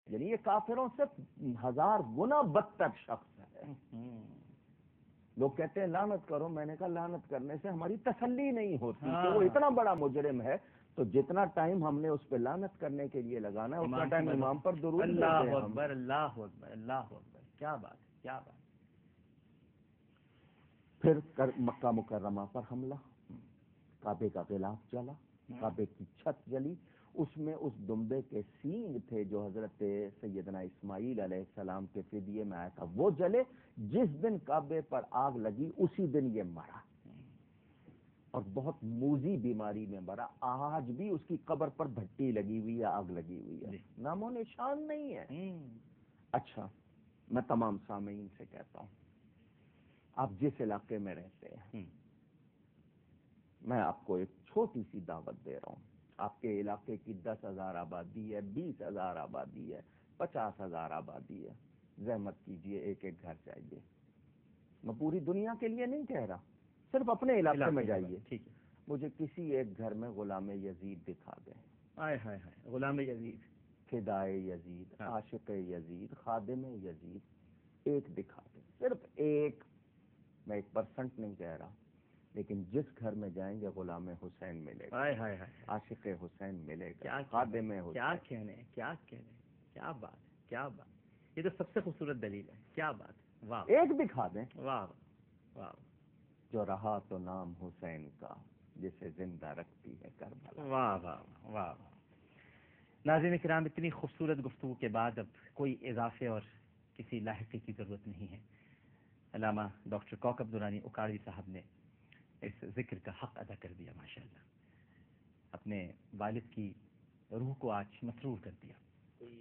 یعنی یہ کافروں سے 1000 گنا بدتر شخص ہے. لوگ کہتے ہیں لعنت کرو، میں نے کہا لعنت کرنے سے ہماری تسلی نہیں ہوتی کہ وہ اتنا بڑا مجرم ہے، تو جتنا ٹائم ہم نے اس پہ لعنت کرنے کے لیے لگانا ہے اتنا ٹائم امام پر درود دیتے ہیں. اللہ اکبر، اللہ اکبر، اللہ اکبر. کیا بات ہے، کیا بات. پھر مکہ مکرمہ پر حملہ، کعبے کا غلاف جلا، کعبے کی چھت جلی، اس میں اس دمبے کے سینگ تھے جو حضرت سیدنا اسماعیل علیہ السلام کے فدیے میں آیا تھا، وہ جلے. جس دن کعبے پر آگ لگی اسی دن یہ مرا، اور بہت موذی بیماری میں مرا. آج بھی اس کی قبر پر بھٹی لگی ہوئی ہے، آگ لگی ہوئی ہے، نام و نشان نہیں ہے. اچھا، میں تمام سامعین سے کہتا ہوں، آپ جس علاقے میں رہتے ہیں، میں آپ کو ایک چھوٹی سی دعوت دے رہا ہوں. آپ کے علاقے کی 10,000 آبادی ہے، 20,000 آبادی ہے، 50,000 آبادی ہے، زحمت کیجئے ایک ایک گھر جائیے. میں پوری دنیا کے لیے نہیں کہہ رہا، صرف اپنے علاقے میں جائیے. ٹھیک ہے. مجھے کسی ایک گھر میں غلام یزید دکھا دیں. ہائے ہائے ہائے، غلام یزید، فدائے یزید، عاشق یزید، خادم یزید، ایک دکھا دیں، صرف ایک. میں 1% نہیں کہہ رہا، لیکن جس گھر میں جائیں گے غلام حسین ملے گا، عاشق حسین ملے گا، خادم حسین. کیا کہنے، کیا کہنے، کیا بات، کیا بات. یہ تو سب سے خوبصورت دلیل ہے. کیا بات. واہ، ایک دکھا دیں. واہ واہ. جو رہا تو نام حسین کا، جسے زندہ رکھتی ہے کربلا. واہ واہ واہ. ناظرین کرام، اتنی خوبصورت گفتگو کے بعد اب کوئی اضافے اور کسی لاحقے کی ضرورت نہیں ہے. علامہ ڈاکٹر کوکب درانی اکاڑی صاحب نے اس ذکر کا حق ادا کر دیا. ماشاءاللہ، اپنے والد کی روح کو آج مسرور کر دیا.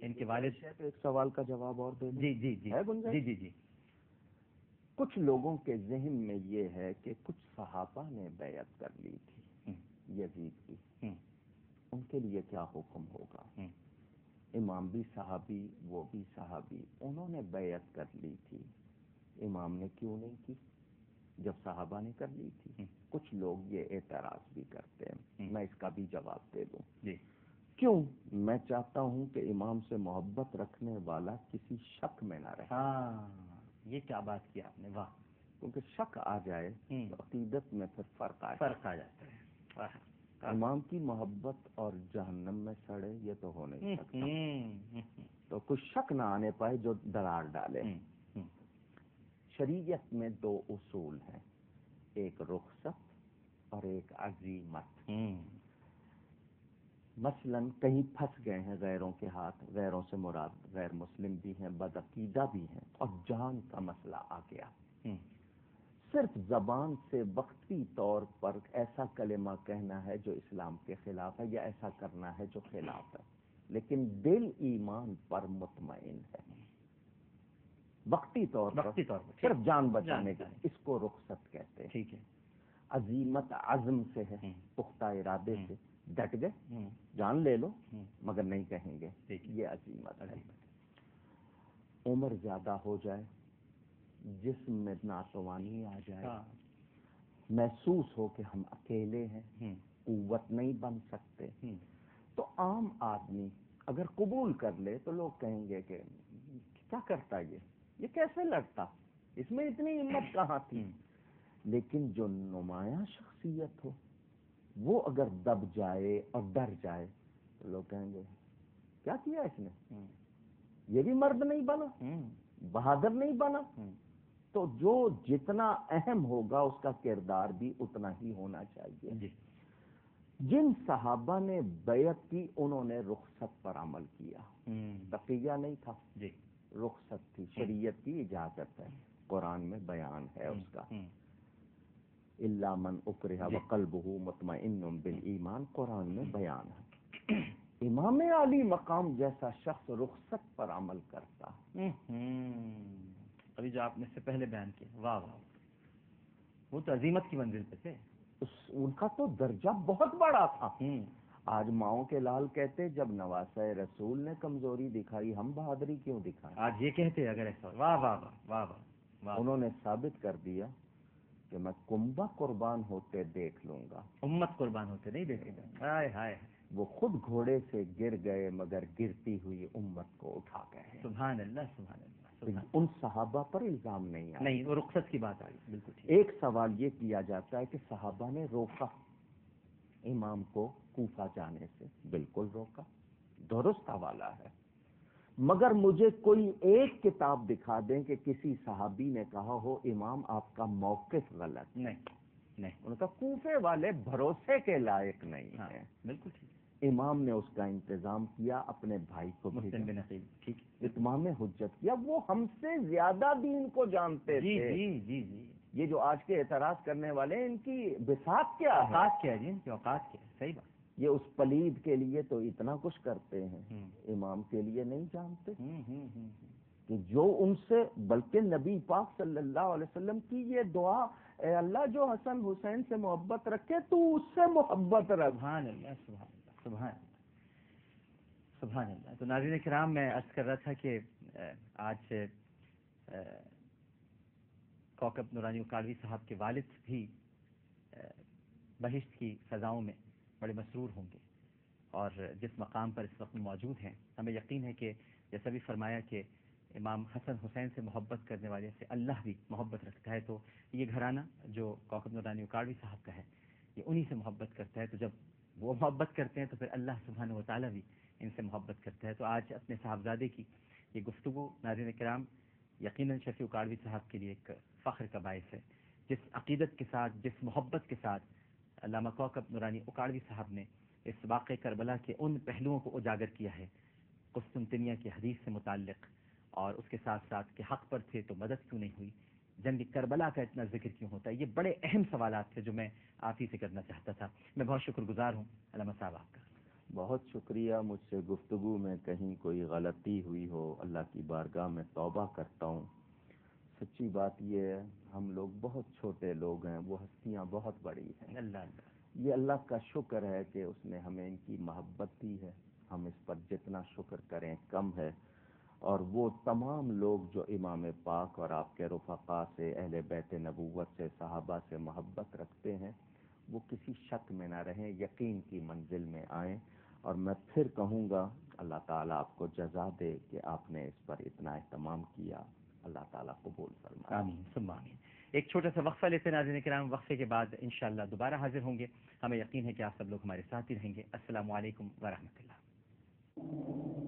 ان کے والد، ایک سوال کا جواب اور دے دیں. جی جی جی جی جی جی. کچھ لوگوں کے ذہن میں یہ ہے کہ کچھ صحابہ نے بیعت کر لی تھی یزید کی، ان کے لیے کیا حکم ہوگا؟ امام بھی صحابی، وہ بھی صحابی، انہوں نے بیعت کر لی تھی، امام نے کیوں نہیں کی جب صحابہ نے کر لی تھی؟ کچھ لوگ یہ اعتراض بھی کرتے ہیں، میں اس کا بھی جواب دے دوں. کیوں؟ میں چاہتا ہوں کہ امام سے محبت رکھنے والا کسی شک میں نہ رہے. یہ کیا بات کی آپ نے. واہ. کیونکہ شک آ جائے تو عقیدت میں پھر فرق آ جاتا ہے. امام کی محبت اور جہنم میں سڑے، یہ تو ہو نہیں سکتا. تو کچھ شک نہ آنے پائے جو درار ڈالے. شریعت میں 2 اصول ہیں، ایک رخصت اور ایک عزیمت. مثلا کہیں پھنس گئے ہیں غیروں کے ہاتھ، غیروں سے مراد غیر مسلم بھی ہیں، بدعقیدہ بھی ہیں، اور جان کا مسئلہ آ گیا. صرف زبان سے وقتی طور پر ایسا کلمہ کہنا ہے جو اسلام کے خلاف ہے، یا ایسا کرنا ہے جو خلاف ہے، لیکن دل ایمان پر مطمئن ہے. وقتی طور پر صرف جان بچانے کا، اس کو رخصت کہتے ہیں. ٹھیک ہے. عزیمت عزم سے ہے، پختہ ارادے سے، ڈٹ گئے، جان لے لو مگر نہیں کہیں گے، یہ عزیمت ہے. عمر زیادہ ہو جائے، جسم میں ناتوانی آ جائے، محسوس ہو کہ ہم اکیلے ہیں، قوت نہیں بن سکتے، تو عام آدمی اگر قبول کر لے تو لوگ کہیں گے کہ کیا کرتا یہ کیسے لڑتا، اس میں اتنی ہمت کہاں تھی. لیکن جو نمایاں شخصیت ہو وہ اگر دب جائے اور ڈر جائے تو لوگ کہیں گے کیا کیا اس نے، یہ بھی مرد نہیں بنا، بہادر نہیں بنا. تو جو جتنا اہم ہوگا اس کا کردار بھی اتنا ہی ہونا چاہیے. جن صحابہ نے بیعت کی انہوں نے رخصت پر عمل کیا، تقیہ نہیں تھا، رخصت تھی، شریعت کی اجازت ہے، قرآن میں بیان ہے اس کا. الا من اکرہ وقلبہ مطمئن بالایمان، قرآن میں بیان ہے. امام علی مقام جیسا شخص رخصت پر عمل کرتا. ابھی جو آپ نے سے پہلے بیان کیا، واہ واہ، وہ تو عظیمت کی منزل پہ تھے. ان کا تو درجہ بہت بڑا تھا. آج ماؤں کے لال کہتے جب نواسہ رسول نے کمزوری دکھائی ہم بہادری کیوں دکھائیں. آج یہ کہتے اگر ایسا. واہ واہ واہ واہ. انہوں نے ثابت کر دیا کہ میں کنبہ قربان ہوتے دیکھ لوں گا، امت قربان ہوتے نہیں دیکھے گا. ہائے ہائے. وہ خود گھوڑے سے گر گئے مگر گرتی ہوئی امت کو اٹھا گئے. سبحان اللہ سبحان اللہ. ان صحابہ پر الزام نہیں آیا. نہیں، وہ رخصت کی بات آئی. بالکل ٹھیک. ایک سوال یہ کیا جاتا ہے کہ صحابہ نے روکا امام کو کوفہ جانے سے. بالکل روکا، درست حوالہ ہے. مگر مجھے کوئی ایک کتاب دکھا دیں کہ کسی صحابی نے کہا ہو امام آپ کا موقف غلط. نہیں نہیں. ان کا کوفے والے بھروسے کے لائق نہیں ہیں. بالکل ٹھیک. امام نے اس کا انتظام کیا، اپنے بھائی کو مسلم بن عقیل. ٹھیک. اتمام حجت کیا. وہ ہم سے زیادہ دین کو جانتے جی تھے. جی جی جی. یہ جو آج کے اعتراض کرنے والے ان کی بساط کیا ہے، اوقات کیا ہے جی، ان کی اوقات کیا ہے. صحیح بات. یہ اس پلید کے لیے تو اتنا کچھ کرتے ہیں، امام کے لیے نہیں جانتے کہ جو ان سے، بلکہ نبی پاک صلی اللہ علیہ وسلم کی یہ دعا، اے اللہ جو حسن حسین سے محبت رکھے تو اس سے محبت رکھ. سبحان اللہ سبحان اللہ سبحان اللہ سبحان اللہ. تو ناظرین کرام، میں عرض کر رہا تھا کہ آج کوکب نورانی اکاڑوی صاحب کے والد بھی بہشت کی فضاؤں میں بڑے مسرور ہوں گے، اور جس مقام پر اس وقت موجود ہیں، ہمیں یقین ہے کہ جیسا بھی فرمایا کہ امام حسن حسین سے محبت کرنے والے سے اللہ بھی محبت رکھتا ہے. تو یہ گھرانہ جو کوکب نورانی اکاڑوی صاحب کا ہے، یہ انہی سے محبت کرتا ہے. تو جب وہ محبت کرتے ہیں تو پھر اللہ سبحانہ و تعالیٰ بھی ان سے محبت کرتا ہے. تو آج اپنے صاحبزادے کی یہ گفتگو ناظرین کرام یقیناً شفیع اکاڑوی صاحب کے لیے ایک فخر کا باعث ہے. جس عقیدت کے ساتھ، جس محبت کے ساتھ علامہ کوکب نورانی اکاڑوی صاحب نے اس واقع کربلا کے ان پہلوؤں کو اجاگر کیا ہے، قسطنطنیہ کی حدیث سے متعلق، اور اس کے ساتھ ساتھ کہ حق پر تھے تو مدد کیوں نہیں ہوئی، جنگ کربلا کا اتنا ذکر کیوں ہوتا ہے. یہ بڑے اہم سوالات تھے جو میں آپ ہی سے کرنا چاہتا تھا. میں بہت شکر گزار ہوں علامہ صاحب آپ کا. بہت شکریہ. مجھ سے گفتگو میں کہیں کوئی غلطی ہوئی ہو، اللہ کی بارگاہ میں توبہ کرتا ہوں. سچی بات یہ ہے، ہم لوگ بہت چھوٹے لوگ ہیں، وہ ہستیاں بہت بڑی ہیں. یہ اللہ کا شکر ہے کہ اس نے ہمیں ان کی محبت دی ہے. ہم اس پر جتنا شکر کریں کم ہے. اور وہ تمام لوگ جو امام پاک اور آپ کے رفقا سے، اہل بیت نبوت سے، صحابہ سے محبت رکھتے ہیں، وہ کسی شک میں نہ رہیں، یقین کی منزل میں آئیں. اور میں پھر کہوں گا اللہ تعالیٰ آپ کو جزا دے کہ آپ نے اس پر اتنا اہتمام کیا. اللہ تعالیٰ قبول فرمائے. آمین ثم آمین. ایک چھوٹا سا وقفہ لیتے ہیں ناظرین کرام. وقفے کے بعد انشاءاللہ دوبارہ حاضر ہوں گے. ہمیں یقین ہے کہ آپ سب لوگ ہمارے ساتھ ہی رہیں گے. السلام علیکم ورحمۃ اللہ.